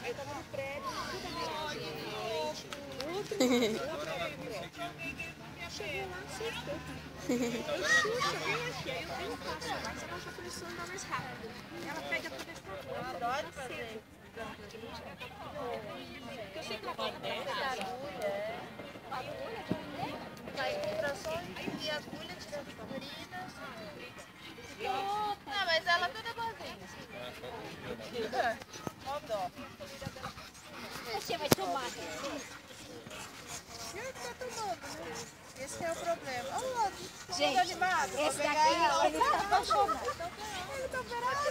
Aí eu tava no prédio, tudo amarradinho. Chegou lá, acertou. Eu chuto, bem aqui, aí eu não passo mais, ela já começou a andar mais rápido. Ela pega pra testar. Eu adoro fazer. Porque eu sei que ela pode pegar agulha. Agulha de mulher? Faz ultrassons e agulha de urinas. Não, mas ela toda boazinha. Ó dó. Você vai tomar. E ele tá tomando, né? Esse é o problema. Olha o outro. Gente, animado. Esse daqui, ele tá apaixonado. Ele tá operado.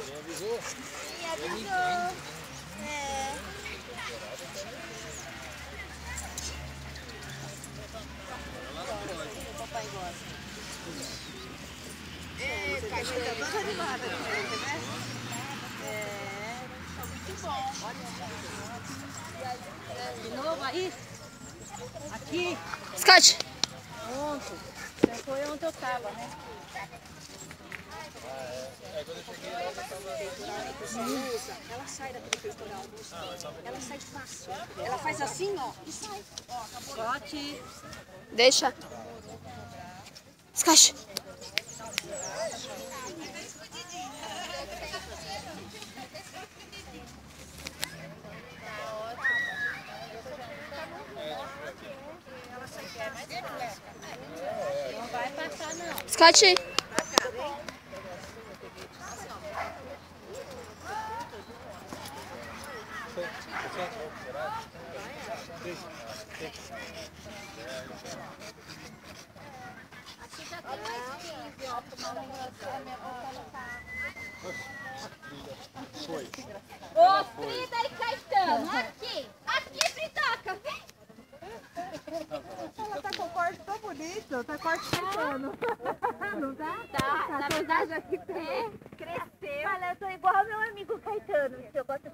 Quem avisou? Quem avisou? É. O papai gosta. Eita, a gente tá toda animada, né? É, tá muito bom. De novo aí? Aqui? Scott! Ontem. Foi onde eu tava, né? Quando eu cheguei lá, eu tava... Ela sai daquele peitoral. Ela sai fácil. Ela faz assim, ó, e sai. Scott. Deixa. Scott! Não vai passar, não. Scott! Aqui já tem mais 15, ó, tomando Ô, Frida e Caetano, aqui. Aqui, Fridoca, vem. Ela tá com o corte tão bonito, tá cortando. Não tá? Tá, na verdade aqui cresceu. Olha, eu tô igual ao meu amigo Caetano, eu gosto